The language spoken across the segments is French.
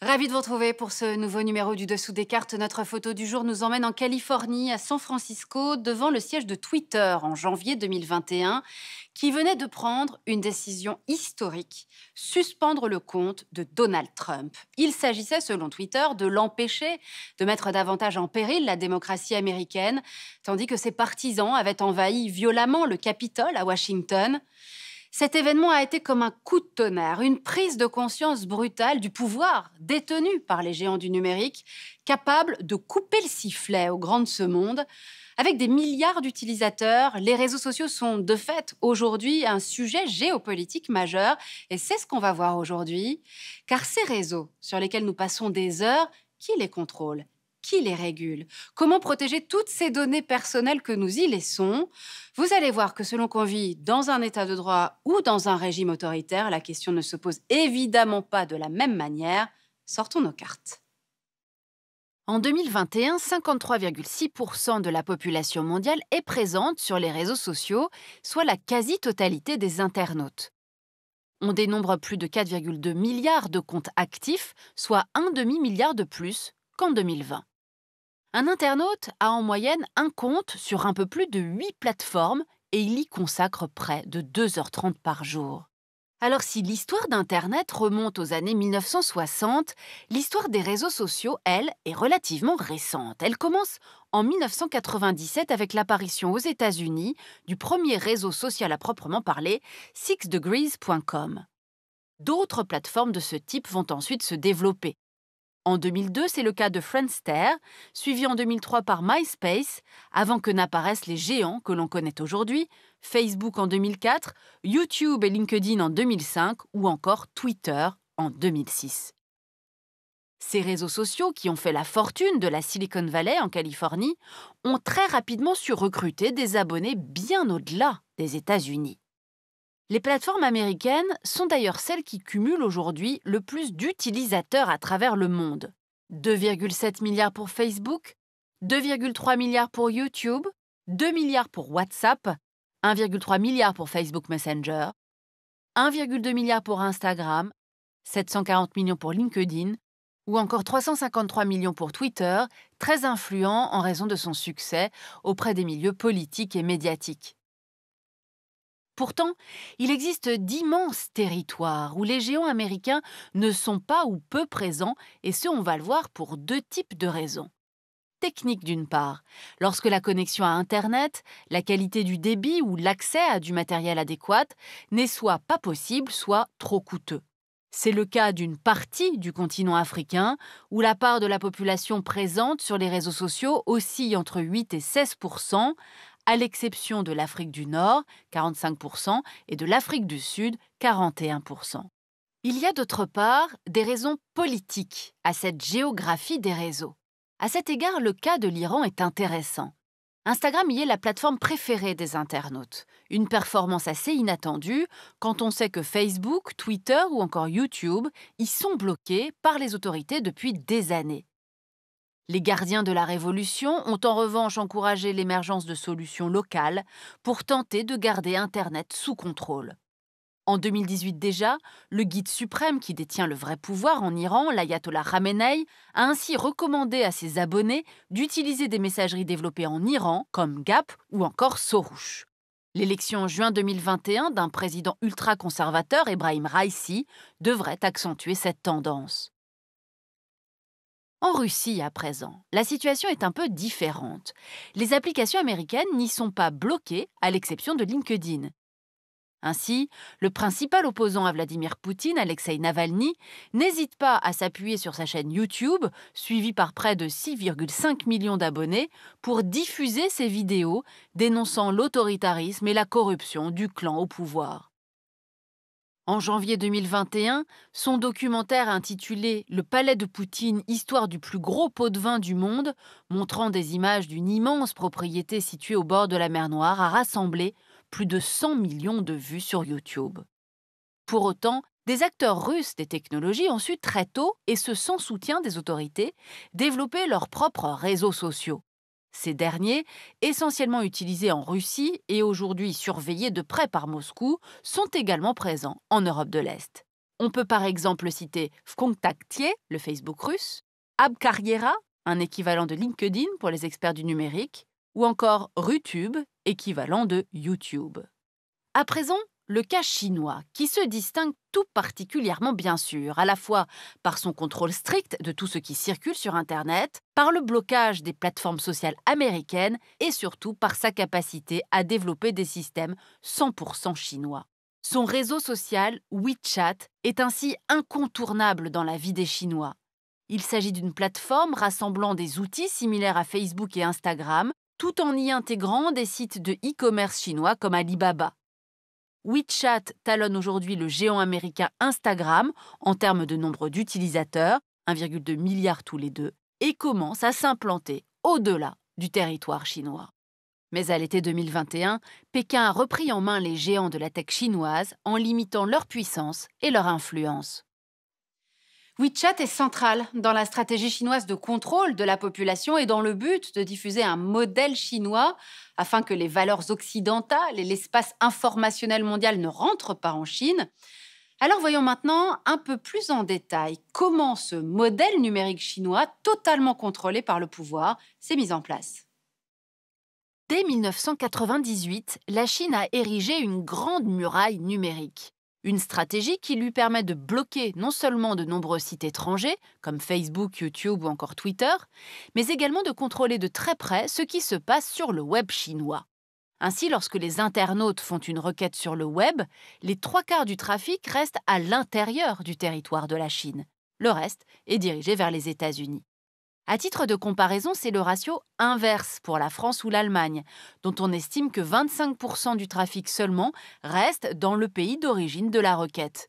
Ravi de vous retrouver pour ce nouveau numéro du Dessous des cartes. Notre photo du jour nous emmène en Californie, à San Francisco, devant le siège de Twitter en janvier 2021, qui venait de prendre une décision historique, suspendre le compte de Donald Trump. Il s'agissait, selon Twitter, de l'empêcher de mettre davantage en péril la démocratie américaine, tandis que ses partisans avaient envahi violemment le Capitole à Washington. Cet événement a été comme un coup de tonnerre, une prise de conscience brutale du pouvoir détenu par les géants du numérique, capables de couper le sifflet aux grands de ce monde. Avec des milliards d'utilisateurs, les réseaux sociaux sont de fait aujourd'hui un sujet géopolitique majeur, et c'est ce qu'on va voir aujourd'hui. Car ces réseaux sur lesquels nous passons des heures, qui les contrôle ? Qui les régule? Comment protéger toutes ces données personnelles que nous y laissons? Vous allez voir que selon qu'on vit dans un état de droit ou dans un régime autoritaire, la question ne se pose évidemment pas de la même manière. Sortons nos cartes. En 2021, 53,6% de la population mondiale est présente sur les réseaux sociaux, soit la quasi-totalité des internautes. On dénombre plus de 4,2 milliards de comptes actifs, soit un demi-milliard de plus qu'en 2020. Un internaute a en moyenne un compte sur un peu plus de 8 plateformes et il y consacre près de 2h30 par jour. Alors si l'histoire d'Internet remonte aux années 1960, l'histoire des réseaux sociaux, elle, est relativement récente. Elle commence en 1997 avec l'apparition aux États-Unis du premier réseau social à proprement parler, sixdegrees.com. D'autres plateformes de ce type vont ensuite se développer. En 2002, c'est le cas de Friendster, suivi en 2003 par MySpace, avant que n'apparaissent les géants que l'on connaît aujourd'hui, Facebook en 2004, YouTube et LinkedIn en 2005 ou encore Twitter en 2006. Ces réseaux sociaux, qui ont fait la fortune de la Silicon Valley en Californie, ont très rapidement su recruter des abonnés bien au-delà des États-Unis. Les plateformes américaines sont d'ailleurs celles qui cumulent aujourd'hui le plus d'utilisateurs à travers le monde. 2,7 milliards pour Facebook, 2,3 milliards pour YouTube, 2 milliards pour WhatsApp, 1,3 milliard pour Facebook Messenger, 1,2 milliard pour Instagram, 740 millions pour LinkedIn ou encore 353 millions pour Twitter, très influent en raison de son succès auprès des milieux politiques et médiatiques. Pourtant, il existe d'immenses territoires où les géants américains ne sont pas ou peu présents, et ce, on va le voir pour deux types de raisons. Technique d'une part, lorsque la connexion à Internet, la qualité du débit ou l'accès à du matériel adéquat n'est soit pas possible, soit trop coûteux. C'est le cas d'une partie du continent africain, où la part de la population présente sur les réseaux sociaux oscille entre 8 et 16%, à l'exception de l'Afrique du Nord, 45%, et de l'Afrique du Sud, 41%. Il y a d'autre part des raisons politiques à cette géographie des réseaux. À cet égard, le cas de l'Iran est intéressant. Instagram y est la plateforme préférée des internautes. Une performance assez inattendue quand on sait que Facebook, Twitter ou encore YouTube y sont bloqués par les autorités depuis des années. Les gardiens de la révolution ont en revanche encouragé l'émergence de solutions locales pour tenter de garder Internet sous contrôle. En 2018 déjà, le guide suprême qui détient le vrai pouvoir en Iran, l'ayatollah Khamenei, a ainsi recommandé à ses abonnés d'utiliser des messageries développées en Iran, comme Gap ou encore Soroush. L'élection en juin 2021 d'un président ultra-conservateur, Ebrahim Raisi, devrait accentuer cette tendance. En Russie, à présent, la situation est un peu différente. Les applications américaines n'y sont pas bloquées, à l'exception de LinkedIn. Ainsi, le principal opposant à Vladimir Poutine, Alexei Navalny, n'hésite pas à s'appuyer sur sa chaîne YouTube, suivie par près de 6,5 millions d'abonnés, pour diffuser ses vidéos dénonçant l'autoritarisme et la corruption du clan au pouvoir. En janvier 2021, son documentaire intitulé « Le palais de Poutine, histoire du plus gros pot de vin du monde », montrant des images d'une immense propriété située au bord de la mer Noire, a rassemblé plus de 100 millions de vues sur YouTube. Pour autant, des acteurs russes des technologies ont su très tôt, et ce sans soutien des autorités, développer leurs propres réseaux sociaux. Ces derniers, essentiellement utilisés en Russie et aujourd'hui surveillés de près par Moscou, sont également présents en Europe de l'Est. On peut par exemple citer Vkontakte, le Facebook russe, Abkarriera, un équivalent de LinkedIn pour les experts du numérique, ou encore Rutube, équivalent de YouTube. À présent, le cas chinois, qui se distingue tout particulièrement bien sûr, à la fois par son contrôle strict de tout ce qui circule sur Internet, par le blocage des plateformes sociales américaines et surtout par sa capacité à développer des systèmes 100% chinois. Son réseau social, WeChat, est ainsi incontournable dans la vie des Chinois. Il s'agit d'une plateforme rassemblant des outils similaires à Facebook et Instagram, tout en y intégrant des sites de e-commerce chinois comme Alibaba. WeChat talonne aujourd'hui le géant américain Instagram en termes de nombre d'utilisateurs, 1,2 milliard tous les deux, et commence à s'implanter au-delà du territoire chinois. Mais à l'été 2021, Pékin a repris en main les géants de la tech chinoise en limitant leur puissance et leur influence. WeChat est central dans la stratégie chinoise de contrôle de la population et dans le but de diffuser un modèle chinois afin que les valeurs occidentales et l'espace informationnel mondial ne rentrent pas en Chine. Alors voyons maintenant un peu plus en détail comment ce modèle numérique chinois, totalement contrôlé par le pouvoir, s'est mis en place. Dès 1998, la Chine a érigé une grande muraille numérique. Une stratégie qui lui permet de bloquer non seulement de nombreux sites étrangers, comme Facebook, YouTube ou encore Twitter, mais également de contrôler de très près ce qui se passe sur le web chinois. Ainsi, lorsque les internautes font une requête sur le web, les 3/4 du trafic restent à l'intérieur du territoire de la Chine. Le reste est dirigé vers les États-Unis. À titre de comparaison, c'est le ratio inverse pour la France ou l'Allemagne, dont on estime que 25% du trafic seulement reste dans le pays d'origine de la requête.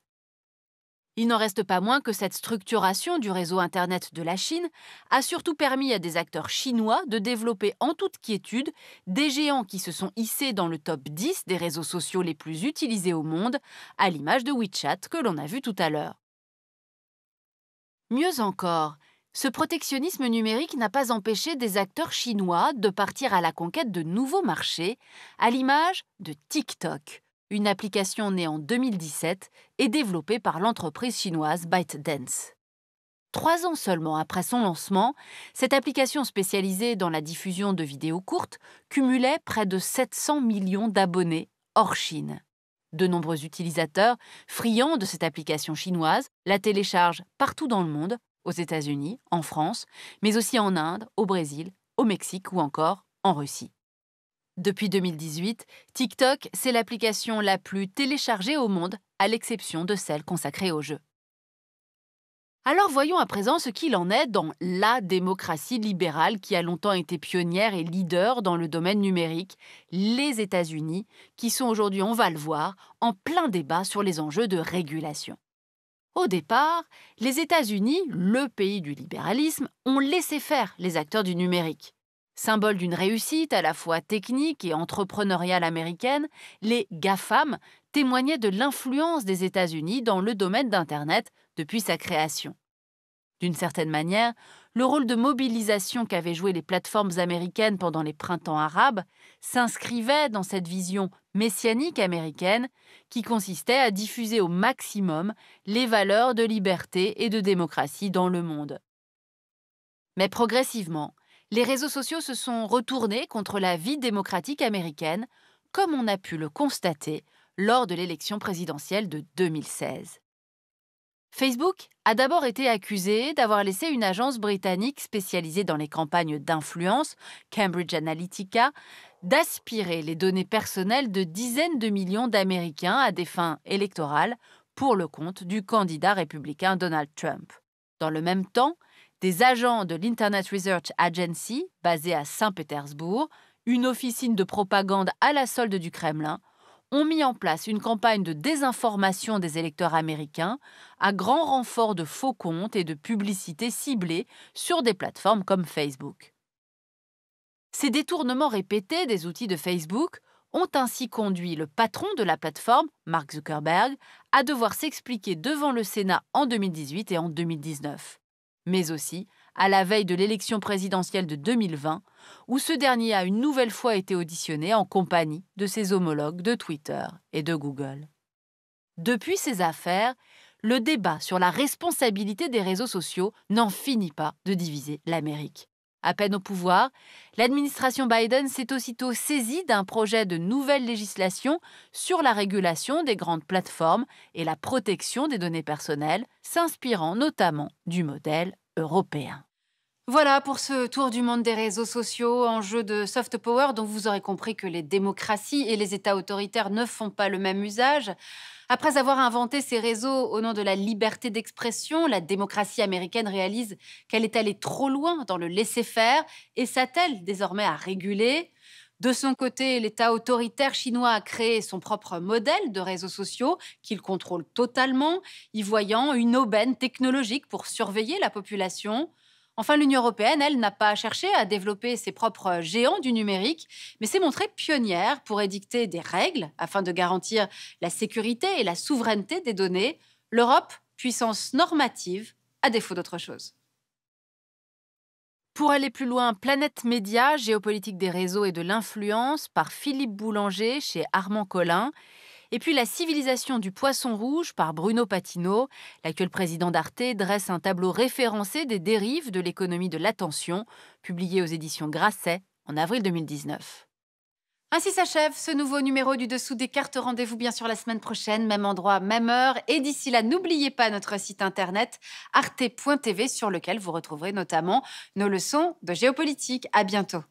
Il n'en reste pas moins que cette structuration du réseau Internet de la Chine a surtout permis à des acteurs chinois de développer en toute quiétude des géants qui se sont hissés dans le top 10 des réseaux sociaux les plus utilisés au monde, à l'image de WeChat que l'on a vu tout à l'heure. Mieux encore, ce protectionnisme numérique n'a pas empêché des acteurs chinois de partir à la conquête de nouveaux marchés, à l'image de TikTok, une application née en 2017 et développée par l'entreprise chinoise ByteDance. 3 ans seulement après son lancement, cette application spécialisée dans la diffusion de vidéos courtes cumulait près de 700 millions d'abonnés hors Chine. De nombreux utilisateurs, friands de cette application chinoise, la téléchargent partout dans le monde, aux États-Unis, en France, mais aussi en Inde, au Brésil, au Mexique ou encore en Russie. Depuis 2018, TikTok, c'est l'application la plus téléchargée au monde, à l'exception de celle consacrée aux jeux. Alors voyons à présent ce qu'il en est dans la démocratie libérale qui a longtemps été pionnière et leader dans le domaine numérique, les États-Unis, qui sont aujourd'hui, on va le voir, en plein débat sur les enjeux de régulation. Au départ, les États-Unis, le pays du libéralisme, ont laissé faire les acteurs du numérique. Symbole d'une réussite à la fois technique et entrepreneuriale américaine, les GAFAM témoignaient de l'influence des États-Unis dans le domaine d'Internet depuis sa création. D'une certaine manière, le rôle de mobilisation qu'avaient joué les plateformes américaines pendant les printemps arabes s'inscrivait dans cette vision messianique américaine qui consistait à diffuser au maximum les valeurs de liberté et de démocratie dans le monde. Mais progressivement, les réseaux sociaux se sont retournés contre la vie démocratique américaine, comme on a pu le constater lors de l'élection présidentielle de 2016. Facebook a d'abord été accusé d'avoir laissé une agence britannique spécialisée dans les campagnes d'influence, Cambridge Analytica, d'aspirer les données personnelles de dizaines de millions d'Américains à des fins électorales pour le compte du candidat républicain Donald Trump. Dans le même temps, des agents de l'Internet Research Agency, basée à Saint-Pétersbourg, une officine de propagande à la solde du Kremlin, ont mis en place une campagne de désinformation des électeurs américains à grand renfort de faux comptes et de publicité ciblée sur des plateformes comme Facebook. Ces détournements répétés des outils de Facebook ont ainsi conduit le patron de la plateforme, Mark Zuckerberg, à devoir s'expliquer devant le Sénat en 2018 et en 2019, mais aussi à la veille de l'élection présidentielle de 2020, où ce dernier a une nouvelle fois été auditionné en compagnie de ses homologues de Twitter et de Google. Depuis ces affaires, le débat sur la responsabilité des réseaux sociaux n'en finit pas de diviser l'Amérique. À peine au pouvoir, l'administration Biden s'est aussitôt saisie d'un projet de nouvelle législation sur la régulation des grandes plateformes et la protection des données personnelles, s'inspirant notamment du modèle européen. Voilà pour ce tour du monde des réseaux sociaux, enjeu de soft power dont vous aurez compris que les démocraties et les États autoritaires ne font pas le même usage. Après avoir inventé ces réseaux au nom de la liberté d'expression, la démocratie américaine réalise qu'elle est allée trop loin dans le laisser-faire et s'attelle désormais à réguler. De son côté, l'État autoritaire chinois a créé son propre modèle de réseaux sociaux qu'il contrôle totalement, y voyant une aubaine technologique pour surveiller la population. Enfin, l'Union européenne, elle, n'a pas cherché à développer ses propres géants du numérique, mais s'est montrée pionnière pour édicter des règles afin de garantir la sécurité et la souveraineté des données. L'Europe, puissance normative, à défaut d'autre chose. Pour aller plus loin, Planète Média, géopolitique des réseaux et de l'influence, par Philippe Boulanger chez Armand Collin. Et puis La civilisation du poisson rouge par Bruno Patino. L'actuel président d'Arte dresse un tableau référencé des dérives de l'économie de l'attention, publié aux éditions Grasset en avril 2019. Ainsi s'achève ce nouveau numéro du Dessous des cartes. Rendez-vous bien sûr la semaine prochaine, même endroit, même heure. Et d'ici là, n'oubliez pas notre site internet arte.tv sur lequel vous retrouverez notamment nos leçons de géopolitique. À bientôt.